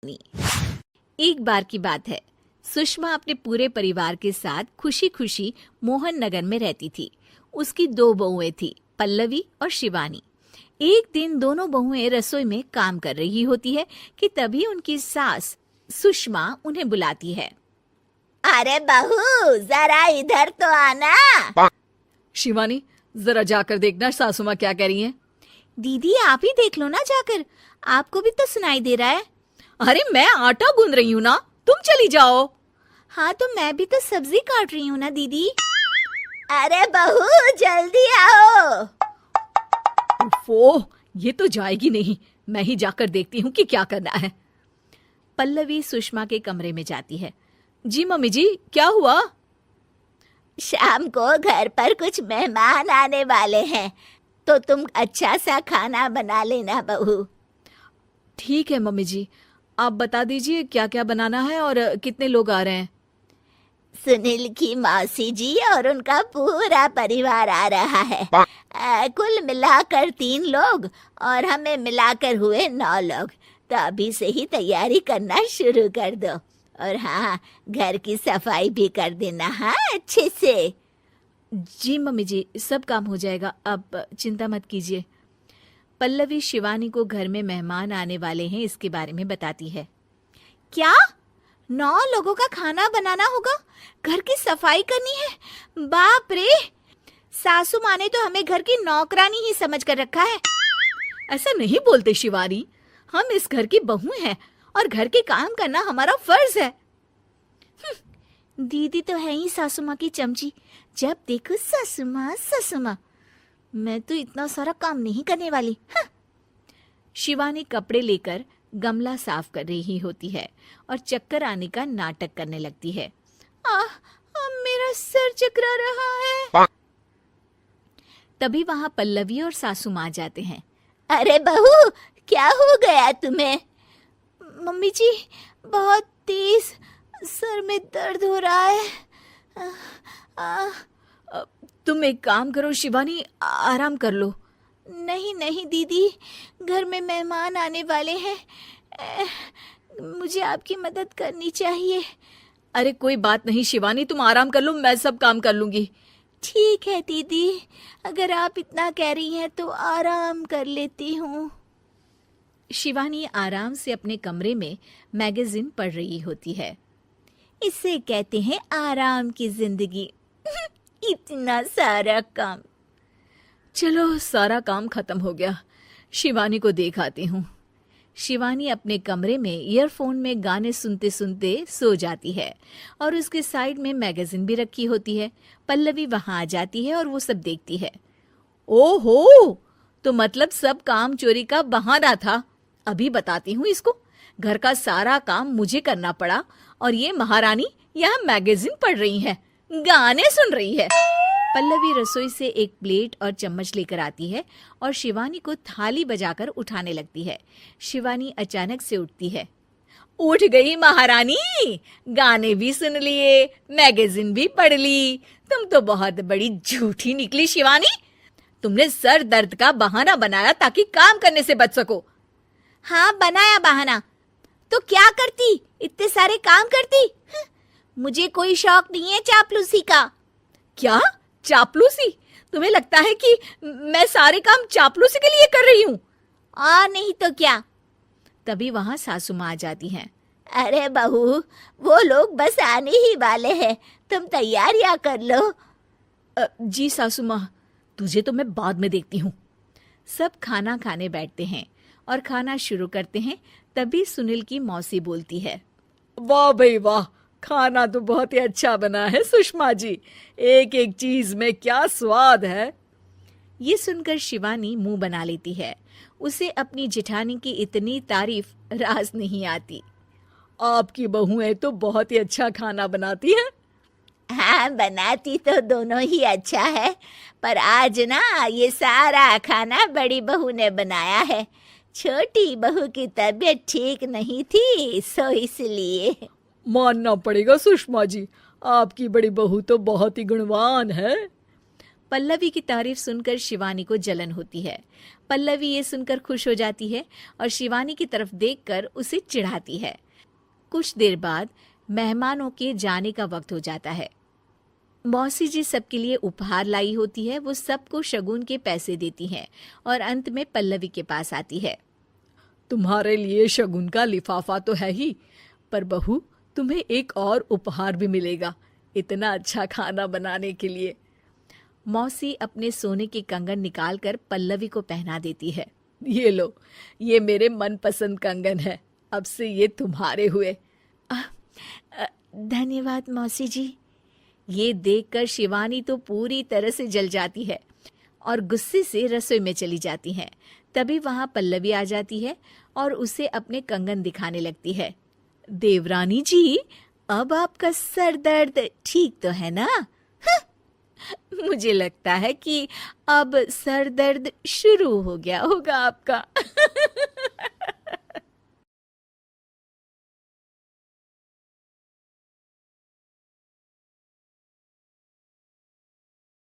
एक बार की बात है, सुषमा अपने पूरे परिवार के साथ खुशी खुशी मोहन नगर में रहती थी। उसकी 2 बहुएं थी, पल्लवी और शिवानी। एक दिन दोनों बहुएं रसोई में काम कर रही होती है कि तभी उनकी सास सुषमा उन्हें बुलाती है। अरे बहू, जरा इधर तो आना। शिवानी, जरा जाकर देखना सासू माँ क्या कह रही हैं। दीदी आप ही देख लो ना जाकर, आपको भी तो सुनाई दे रहा है। अरे मैं आटा गूंद रही हूँ ना, तुम चली जाओ। हाँ तो मैं भी तो सब्जी काट रही हूँ ना दीदी। अरे बहू, जल्दी आओ। ओह, ये तो जाएगी नहीं। मैं ही जाकर देखती हूँ कि क्या करना है। पल्लवी सुषमा के कमरे में जाती है। जी मम्मी जी, क्या हुआ? शाम को घर पर कुछ मेहमान आने वाले हैं, तो तुम अच्छा सा खाना बना लेना बहू। ठीक है मम्मी जी, आप बता दीजिए क्या क्या बनाना है और कितने लोग आ रहे हैं। सुनील की मौसी जी और उनका पूरा परिवार आ रहा है। कुल मिलाकर 3 लोग और हमें मिलाकर हुए 9 लोग। तो अभी से ही तैयारी करना शुरू कर दो। और हाँ, घर की सफाई भी कर देना, हाँ, अच्छे से। जी मम्मी जी, सब काम हो जाएगा, आप चिंता मत कीजिए। पल्लवी शिवानी को घर में मेहमान आने वाले हैं इसके बारे में बताती है। क्या 9 लोगों का खाना बनाना होगा, घर की सफाई करनी है? बाप रे, सासू माँ ने तो हमें घर की नौकरानी ही समझ कर रखा है। ऐसा नहीं बोलते शिवानी, हम इस घर की बहू हैं और घर के काम करना हमारा फर्ज है। दीदी तो है ही सासू माँ की चमची, जब देखो सासू माँ सासू माँ। मैं तो इतना सारा काम नहीं करने वाली। शिवानी कपड़े लेकर गमला साफ कर रही होती है और चक्कर आने का नाटक करने लगती है। मेरा सर चकरा रहा है। तभी वहां पल्लवी और सासू माँ जाते हैं। अरे बहू, क्या हो गया तुम्हें? मम्मी जी, बहुत तेज सर में दर्द हो रहा है। तुम एक काम करो शिवानी, आराम कर लो। नहीं नहीं दीदी, घर में मेहमान आने वाले हैं, मुझे आपकी मदद करनी चाहिए। अरे कोई बात नहीं शिवानी, तुम आराम कर लो, मैं सब काम कर लूंगी। ठीक है दीदी, अगर आप इतना कह रही हैं तो आराम कर लेती हूँ। शिवानी आराम से अपने कमरे में मैगजीन पढ़ रही होती है। इसे कहते हैं आराम की जिंदगी। इतना सारा काम। चलो, सारा काम खत्म हो गया, शिवानी को देख आती हूँ। शिवानी अपने कमरे में ईयरफोन में गाने सुनते सुनते सो जाती है और उसके साइड में मैगजीन भी रखी होती है। पल्लवी वहां आ जाती है और वो सब देखती है। ओहो, तो मतलब सब काम चोरी का बहाना था। अभी बताती हूँ इसको। घर का सारा काम मुझे करना पड़ा और ये महारानी यहाँ मैगजीन पढ़ रही है, गाने सुन रही है। पल्लवी रसोई से एक प्लेट और चम्मच लेकर आती है और शिवानी को थाली बजाकर उठाने लगती है। शिवानी अचानक से उठती है। उठ गई महारानी, गाने भी सुन लिए, मैगजीन भी पढ़ ली। तुम तो बहुत बड़ी झूठी निकली शिवानी। तुमने सर दर्द का बहाना बनाया ताकि काम करने से बच सको। हाँ, बनाया बहाना, तो क्या करती, इतने सारे काम करती। मुझे कोई शौक नहीं है चापलूसी का। क्या चापलूसी? तुम्हें लगता है कि मैं सारे काम चापलूसी के लिए कर रही हूँ? और नहीं तो क्या। तभी वहां सासू माँ आ जाती हैं। अरे बहू, वो लोग बस आने ही वाले हैं, तुम तैयारियां कर लो। जी सासू माँ, तुझे तो मैं बाद में देखती हूँ। सब खाना खाने बैठते हैं और खाना शुरू करते हैं। तभी सुनील की मौसी बोलती है। वाह भाई वाह, खाना तो बहुत ही अच्छा बना है सुषमा जी, एक एक चीज में क्या स्वाद है। ये सुनकर शिवानी मुंह बना लेती है। उसे अपनी जेठानी की इतनी तारीफ रास नहीं आती। आपकी बहुएं तो बहुत ही अच्छा खाना बनाती हैं। हाँ, बनाती तो दोनों ही अच्छा है, पर आज ना ये सारा खाना बड़ी बहू ने बनाया है। छोटी बहू की तबीयत ठीक नहीं थी, सो इसलिए। मानना पड़ेगा सुषमा जी, आपकी बड़ी बहू तो बहुत ही गुणवान है। पल्लवी की तारीफ सुनकर शिवानी को जलन होती है। पल्लवी ये सुनकर खुश हो जाती है और शिवानी की तरफ देखकर उसे चिढ़ाती है। कुछ देर बाद मेहमानों के जाने का वक्त हो जाता है। मौसी जी सबके लिए उपहार लाई होती है। वो सबको शगुन के पैसे देती हैं और अंत में पल्लवी के पास आती है। तुम्हारे लिए शगुन का लिफाफा तो है ही, पर बहू तुम्हें एक और उपहार भी मिलेगा इतना अच्छा खाना बनाने के लिए। मौसी अपने सोने के कंगन निकालकर पल्लवी को पहना देती है। ये लो, ये मेरे मनपसंद कंगन है, अब से ये तुम्हारे हुए। धन्यवाद मौसी जी। ये देखकर शिवानी तो पूरी तरह से जल जाती है और गुस्से से रसोई में चली जाती है। तभी वहां पल्लवी आ जाती है और उसे अपने कंगन दिखाने लगती है। देवरानी जी, अब आपका सर दर्द ठीक तो है ना? मुझे लगता है कि अब सर दर्द शुरू हो गया होगा आपका।